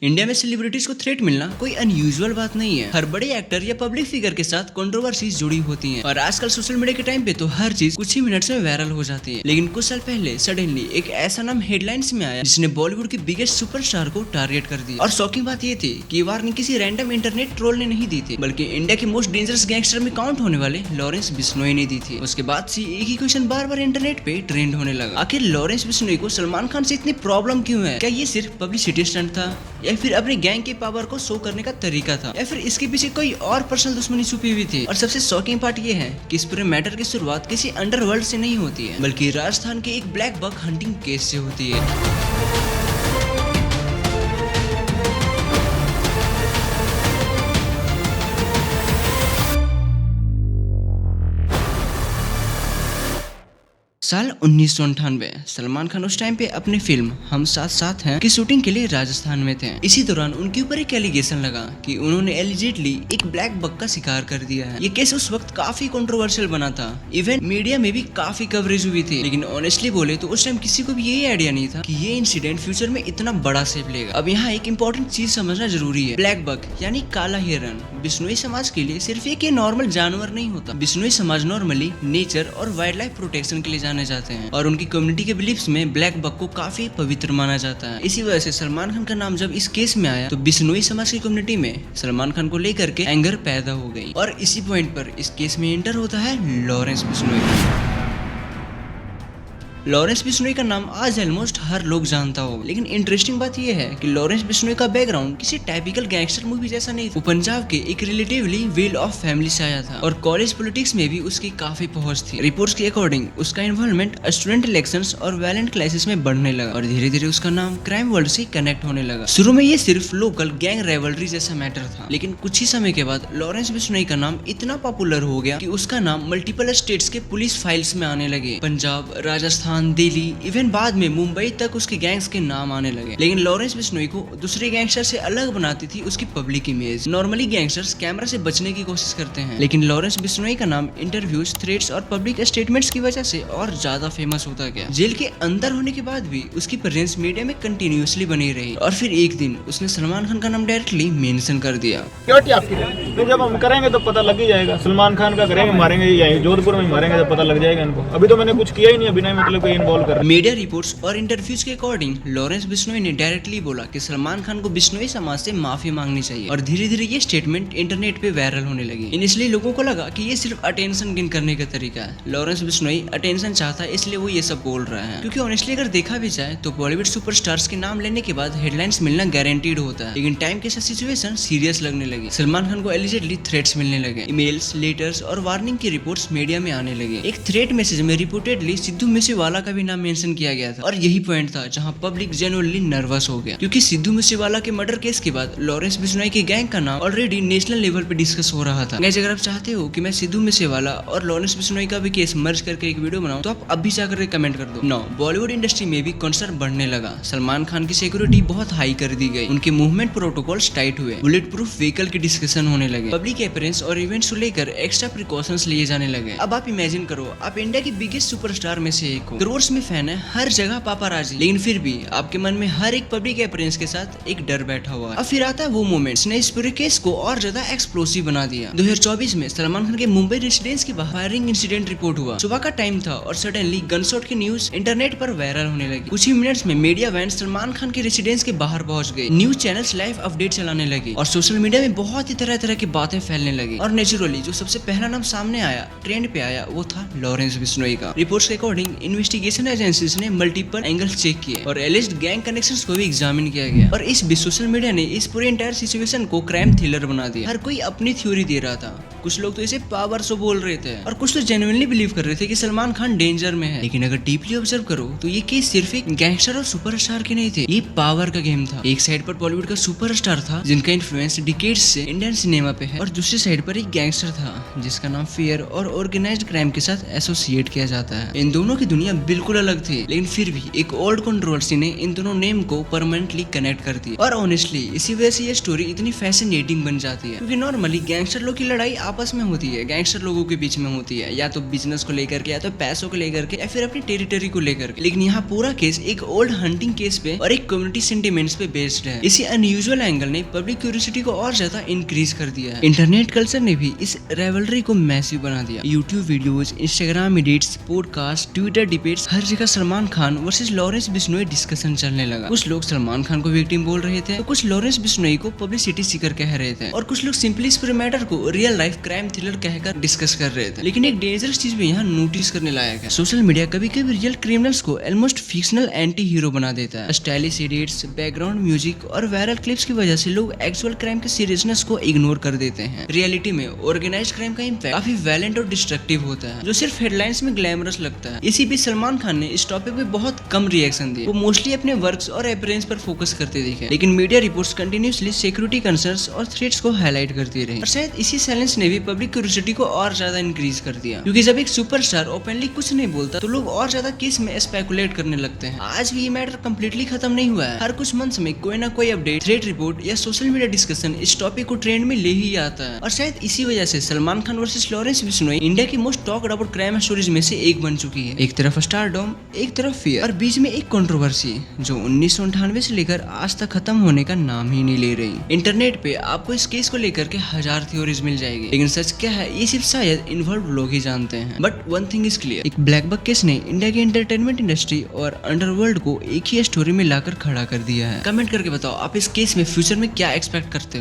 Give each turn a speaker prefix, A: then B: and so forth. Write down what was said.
A: India में celebrities को threat मिलना कोई अनयूजुअल बात नहीं है। हर बड़े एक्टर या पब्लिक फिगर के साथ कंट्रोवर्सीज जुड़ी होती हैं और आजकल सोशल मीडिया के टाइम पे तो हर चीज कुछ ही मिनट्स में वायरल हो जाती है। लेकिन कुछ साल पहले सडनली एक ऐसा नाम हेडलाइंस में आया जिसने बॉलीवुड के बिगेस्ट सुपरस्टार को टारगेट कर दिया। और शॉकिंग बात ये थी कि वार्निंग किसी रैंडम इंटरनेट ट्रोल ने नहीं दी थी, बल्कि इंडिया के मोस्ट डेंजरस गैंगस्टर में काउंट होने वाले लॉरेंस बिश्नोई ने दी थी। उसके बाद से एक ही क्वेश्चन बार बार इंटरनेट पे ट्रेंड होने लगा, आखिर लॉरेंस बिश्नोई को सलमान खान से इतनी प्रॉब्लम क्यों है? क्या ये सिर्फ पब्लिसिटी स्टंट था, या फिर अपने गैंग के पावर को शो करने का तरीका था, या फिर इसके पीछे कोई और पर्सनल दुश्मनी छुपी हुई थी? और सबसे शॉकिंग पार्ट ये है कि इस पूरे मैटर की शुरुआत किसी अंडरवर्ल्ड से नहीं होती है, बल्कि राजस्थान के एक ब्लैक बक हंटिंग केस से होती है। साल 1998 सलमान खान उस टाइम पे अपनी फिल्म हम साथ साथ हैं की शूटिंग के लिए राजस्थान में थे। इसी दौरान उनके ऊपर एक एलिगेशन लगा कि उन्होंने एलिजिडली एक ब्लैक बक का शिकार कर दिया है। ये केस उस वक्त काफी कंट्रोवर्शियल बना था, इवन मीडिया में भी काफी कवरेज हुई थी। लेकिन ऑनेस्टली बोले तो उस टाइम किसी को भी यही आइडिया नहीं था कि ये इंसिडेंट फ्यूचर में इतना बड़ा शेप लेगा। अब यहाँ एक इम्पोर्टेंट चीज समझना जरूरी है। ब्लैक बक यानी काला हिरन बिश्नोई समाज के लिए सिर्फ एक नॉर्मल जानवर नहीं होता। बिश्नोई समाज नॉर्मली नेचर और वाइल्ड लाइफ प्रोटेक्शन के लिए जाने जाते हैं और उनकी कम्युनिटी के बिलीफ्स में ब्लैक बक को काफी पवित्र माना जाता है। इसी वजह से सलमान खान का नाम जब इस केस में आया तो बिश्नोई समाज की कम्युनिटी में सलमान खान को लेकर के एंगर पैदा हो गई। और इसी पॉइंट पर इस केस में एंटर होता है लॉरेंस बिश्नोई। लॉरेंस बिश्नोई का नाम आज ऑलमोस्ट हर लोग जानता होगा, लेकिन इंटरेस्टिंग बात यह है कि लॉरेंस बिश्नोई का बैकग्राउंड किसी टाइपिकल गैंगस्टर मूवी जैसा नहीं था। वो पंजाब के एक रिलेटिवली वेल ऑफ फैमिली से आया था और कॉलेज पॉलिटिक्स में भी उसकी काफी पहुंच थी। रिपोर्ट्स के अकॉर्डिंग उसका इन्वॉल्वमेंट स्टूडेंट इलेक्शंस और वायलेंट क्लासेस में बढ़ने लगा और धीरे धीरे उसका नाम क्राइम वर्ल्ड से कनेक्ट होने लगा। शुरू में ये सिर्फ लोकल गैंग राइवलरी जैसा मैटर था, लेकिन कुछ ही समय के बाद लॉरेंस बिश्नोई का नाम इतना पॉपुलर हो गया कि उसका नाम मल्टीपल स्टेट्स के पुलिस फाइल्स में आने लगे। पंजाब, राजस्थान, दिल्ली, इवन बाद में मुंबई तक उसके गैंग्स के नाम आने लगे। लेकिन लॉरेंस बिश्नोई को दूसरे गैंगस्टर से अलग बनाती थी उसकी public image. Normally gangsters camera से बचने की कोशिश करते हैं, लेकिन लॉरेंस बिश्नोई का नाम इंटरव्यूज, थ्रेट्स और पब्लिक स्टेटमेंट्स की वजह से और ज्यादा फेमस होता गया। जेल के अंदर होने के बाद भी उसकी प्रेजेंस मीडिया में कंटिन्यूअसली बनी रही और फिर एक दिन उसने सलमान खान का नाम डायरेक्टली मेंशन कर दिया।
B: तो जब हम करेंगे तो पता लग ही जाएगा। सलमान खान का करेंगे, मारेंगे या जोधपुर में मारेंगे तो पता लग जाएगा इनको। अभी तो मैंने कुछ किया ही नहीं, बिना मतलब कोई इन्वॉल्व कर।
A: मीडिया रिपोर्ट्स और इंटरव्यूज के अकॉर्डिंग लॉरेंस बिश्नोई ने डायरेक्टली बोला कि सलमान खान को बिश्नोई समाज से माफी मांगनी चाहिए और धीरे धीरे ये स्टेटमेंट इंटरनेट पे वायरल होने लगी। इनिशियली लोगों को लगा कि ये सिर्फ अटेंशन गेन करने का तरीका है। लॉरेंस बिश्नोई अटेंशन चाहता है इसलिए वो ये सब बोल रहा है, क्योंकि ऑनेस्टली अगर देखा भी जाए तो बॉलीवुड सुपरस्टार्स के नाम लेने के बाद हेडलाइंस मिलना गारंटीड होता है। लेकिन टाइम के साथ सिचुएशन सीरियस लगने लगी। सलमान खान को एलिजिडली थ्रेट्स मिलने लगे, ईमेल्स, लेटर्स और वार्निंग की रिपोर्ट्स मीडिया में आने लगे। एक थ्रेट मैसेज में रिपोर्टेडली सिद्धू मूसेवाला का भी नाम मेंशन किया गया था और यही पॉइंट था जहां पब्लिक जेन्युइनली नर्वस हो गया, क्योंकि सिद्धू मूसेवाला के मर्डर केस के बाद लॉरेंस बिश्नोई के गैंग का नाम ऑलरेडी नेशनल लेवल पे डिस्कस हो रहा था। गाइस, अगर आप चाहते हो कि मैं सिद्धू मूसेवाला और लॉरेंस बिश्नोई का भी केस मर्ज करके एक वीडियो बनाऊं तो आप अभी जाकर कमेंट कर दो। बॉलीवुड इंडस्ट्री में भी कंसर्न बढ़ने लगा। सलमान खान की सिक्योरिटी बहुत हाई कर दी गई, उनके मूवमेंट प्रोटोकॉल्स टाइट हुए, बुलेट प्रूफ व्हीकल की डिस्कशन होने लगे, पब्लिक अपीयरेंस और इवेंट्स को लेकर एक्स्ट्रा प्रिकॉशंस लिए जाने लगे। अब आप इमेजिन करो, आप इंडिया की बिगेस्ट सुपरस्टार में से एक हो, करोड़ में फैन है, हर जगह पापाराजी, लेकिन फिर भी आपके मन में हर एक पब्लिक अपीयरेंस के साथ एक डर बैठा हुआ है। अब फिर आता है वो मोमेंट्स ने इस पूरे केस को और ज्यादा एक्सप्लोसिव बना दिया। 2024 में सलमान खान के मुंबई रेसिडेंस की फायरिंग इंसिडेंट रिपोर्ट हुआ। सुबह का टाइम था और सडनली गनशॉट की न्यूज इंटरनेट पर वायरल होने लगी। कुछ ही मिनट्स में मीडिया वैन सलमान खान के रेसिडेंस के बाहर पहुंच गई, न्यूज चैनल्स लाइव अपडेट चलाने लगे और सोशल मीडिया में बहुत ही तरह तरह की बातें फैलने लगी। और नेचुरली जो सबसे पहला नाम सामने आया, ट्रेंड पे आया, वो था लॉरेंस बिश्नोई का। रिपोर्ट्स के अकॉर्डिंग इन्वेस्टिगेशन एजेंसीज ने मल्टीपल एंगल्स चेक किए और एलिज्ड गैंग कनेक्शंस को भी एग्जामिन किया गया। और इस बीच सोशल मीडिया ने इस पूरे एंटायर सिचुएशन को क्राइम थ्रिलर बना दिया। हर कोई अपनी थ्योरी दे रहा था, कुछ लोग तो इसे पावर शो बोल रहे थे और कुछ तो जेन्युइनली बिलीव कर रहे थे कि सलमान खान डेंजर में है। लेकिन अगर डीपली ऑब्जर्व करो तो ये केस सिर्फ एक गैंगस्टर और सुपरस्टार के नहीं थे, ये पावर का गेम था। एक साइड पर बॉलीवुड का सुपरस्टार था जिनका इन्फ्लुएंस डिकेड्स से इंडियन सिनेमा पे है, और दूसरी साइड पर एक गैंगस्टर था जिसका नाम फियर और ऑर्गेनाइज्ड क्राइम के साथ एसोसिएट किया जाता है। इन दोनों की दुनिया बिल्कुल अलग थी, लेकिन फिर भी एक ओल्ड कंट्रोवर्सी ने इन दोनों नेम को परमानेंटली कनेक्ट कर दिया। और ऑनेस्टली इसी वजह से ये स्टोरी इतनी फैसिनेटिंग बन जाती है, क्योंकि नॉर्मली गैंगस्टर लोग की लड़ाई आपस में होती है, गैंगस्टर लोगों के बीच में होती है, या तो बिजनेस को लेकर के, या तो पैसों को लेकर के, या फिर अपनी टेरिटरी को लेकर के। लेकिन यहाँ पूरा केस एक ओल्ड हंटिंग केस पे और एक कम्युनिटी सेंटिमेंट्स पे बेस्ड है। इसी अनयूजुअल एंगल ने पब्लिक क्यूरियोसिटी को और ज्यादा इंक्रीज कर दिया है। इंटरनेट कल्चर ने भी इस राइवलरी को मैसिव बना दिया। YouTube videos, Instagram edits, podcast, Twitter debates, हर जगह Salman Khan versus Lawrence Bishnoi discussion चलने लगा। कुछ लोग सलमान खान को विक्टिम बोल रहे थे, तो कुछ लॉरेंस बिश्नोई को पब्लिसिटी सीकर कह रहे थे, और कुछ लोग सिंपली इस पूरे मैटर को रियल लाइफ क्राइम थ्रिलर कहकर डिस्कस कर रहे थे। लेकिन एक डेंजरस चीज भी यहाँ नोटिस करने लायक है। सोशल मीडिया कभी कभी रियल क्रिमिनल्स को ऑलमोस्ट फिक्शनल एंटी हीरो बना देता है। स्टाइलिश एडिट्स, बैकग्राउंड म्यूजिक और वायरल क्लिप्स की वजह से लोग एक्चुअल क्राइम के सीरियसनेस को इग्नोर कर देते हैं। रियलिटी में ऑर्गेनाइज्ड क्राइम का इम्पैक्ट काफी वायलेंट और डिस्ट्रक्टिव होता है, जो सिर्फ हेडलाइंस में ग्लैमरस लगता है। इसी बीच सलमान खान ने इस टॉपिक पे बहुत कम रिएक्शन दिए। वो मोस्टली अपने वर्क्स और अपीयरेंस पर फोकस करते दिखे, लेकिन media reports continuously security concerns और थ्रेट्स को हाईलाइट करती रही। और शायद इसी साइलेंस ने भी पब्लिक क्यूरियोसिटी को और ज्यादा इंक्रीज कर दिया, क्योंकि जब एक सुपरस्टार ओपनली कुछ नहीं बोलता तो लोग और ज्यादा केस में स्पेकुलेट करने लगते हैं। आज भी ये मैटर कंप्लीटली खत्म नहीं हुआ है। हर कुछ मंथ्स में कोई ना कोई अपडेट, थ्रेड रिपोर्ट या सोशल मीडिया डिस्कशन इस टॉपिक को ट्रेंड में ले ही आता है। और शायद इसी वजह से Salman Khan versus Lawrence Bishnoi India की most talked about crime stories में से एक बन चुकी है। एक तरफ स्टारडम, एक तरफ फियर, और बीच में एक कंट्रोवर्सी जो 1998 से लेकर आज तक खत्म होने का नाम ही नहीं ले रही। इंटरनेट पे आपको इस केस को लेकर के 1000 थ्योरीज मिल जाएगी, लेकिन सच क्या है ये सिर्फ शायद इन्वॉल्व लोग ही जानते हैं। But one thing is clear, एक ब्लैक बक केस ने इंडिया की एंटरटेनमेंट इंडस्ट्री और अंडरवर्ल्ड को एक ही स्टोरी में लाकर खड़ा कर दिया है। कमेंट करके बताओ आप इस केस में फ्यूचर में क्या एक्सपेक्ट करते हो।